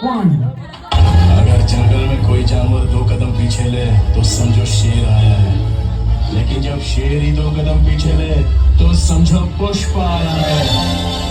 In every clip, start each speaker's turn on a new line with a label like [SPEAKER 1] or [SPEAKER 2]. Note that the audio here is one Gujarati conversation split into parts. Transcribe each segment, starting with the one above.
[SPEAKER 1] one.
[SPEAKER 2] अगर जंगल में कोई जानवर 2 कदम पीछे ले तो समझो शेर आया है, लेकिन जब शेर ही 2 कदम पीछे ले तो समझो पुष्प आया है।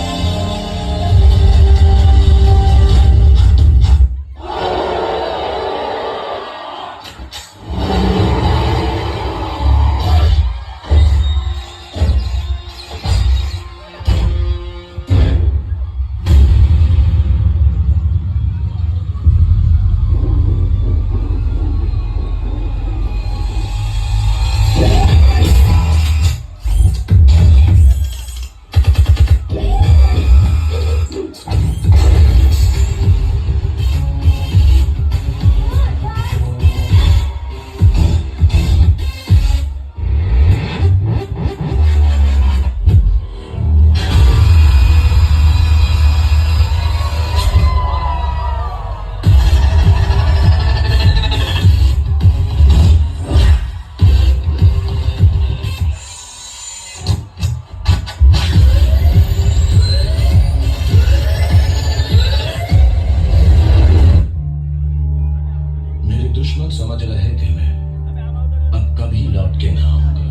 [SPEAKER 2] दुश्मन समझ रहे थे मैं अब कभी लौट के ना आऊंगा।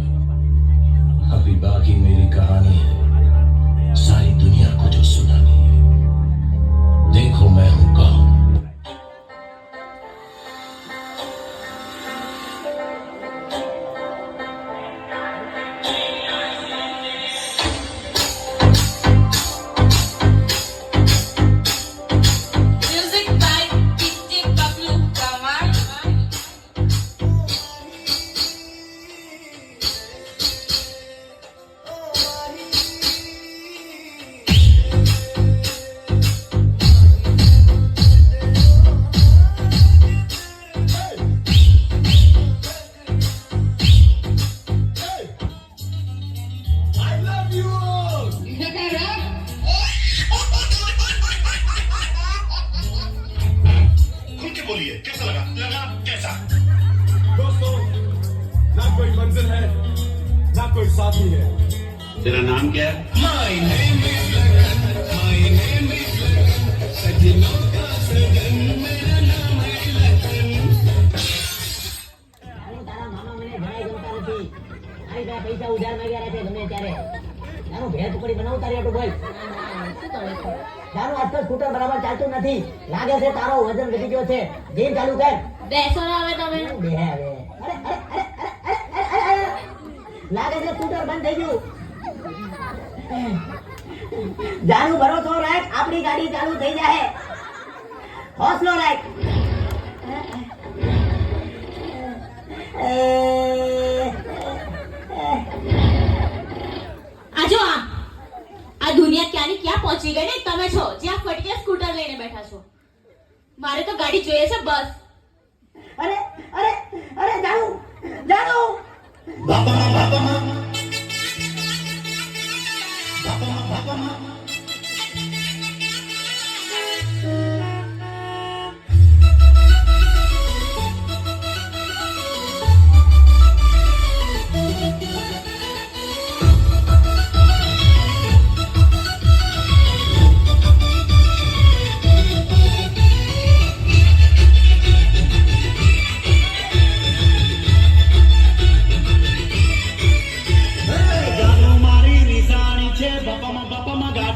[SPEAKER 2] अभी बाकी मेरी कहानी है, सारी दुनिया को जो सुनानी है। देखो मैं हूं कौन।
[SPEAKER 3] बोलिए कैसा लगा कैसा?
[SPEAKER 4] दोस्तों, ना कोई मंजिल है ना कोई साथी है।
[SPEAKER 3] तेरा नाम क्या है?
[SPEAKER 2] My name is Lagan, my name is Lagan, सजनों का सजन मेरा नाम है लगन।
[SPEAKER 5] તારા મામા મને જરાય ગમતા નથી. મારી પાસે પૈસા ઉધાર માંગ્યા રાખે ગમે ત્યારે. તારો ભેળ ટુકડી બનાવતા રહ્યો તો બોલ. તારું આજકાલ સ્કૂટર બરાબર ચાલતું નથી. લાગે છે તારો વજન વધી ગયો છે. જીમ ચાલુ કર.
[SPEAKER 6] બેસો ના હવે તમે.
[SPEAKER 5] બે હવે. અરે લાગે છે સ્કૂટર બંધ થઈ ગયું. જાનું ભરોસો રાખ, આપણી ગાડી ચાલુ થઈ જાય. હોસલો રાખ.
[SPEAKER 6] આજો આ દુનિયા ક્યાંની ક્યાં પહોંચી ગઈ ને તમે છો જ્યાં ફટકે સ્કૂટર લઈને બેઠા છો. મારે તો ગાડી જોઈએ છે બસ.
[SPEAKER 5] અરે અરે અરે જાનું જાનું
[SPEAKER 3] મારી નિશાની છે બાપામાં ગાડી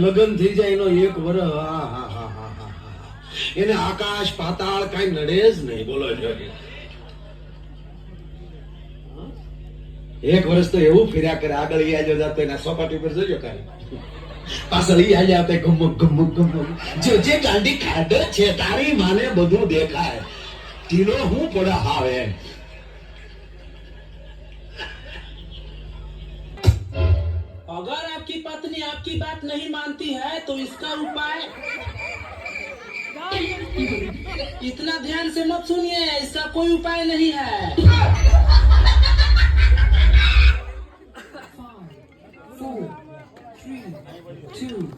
[SPEAKER 1] લગ્ન થઈ જાય એનો 1 વર્ષ હા હા હા હા હા હા. એને આકાશ પાતાળ કઈ નડે જ નહીં બોલો. 1 વર્ષ તો એવું ફર્યા કરે, આગળ ઈ આજો જાતો એના સપાટી પર જોજો કાઈ, પાછળ ઈ આજો આવતા ગમક ગમક ગમક. જો જે ગાંડી ખાડ છે તારી માને બધું દેખાય, ઢીલો હું પડે હાવે.
[SPEAKER 7] अगर आपकी पत्नी आपकी बात नहीं मानती है तो इसका उपाय इतना ध्यान से मत सुनिए, इसका कोई उपाय नहीं है. 5, 4, 3, 2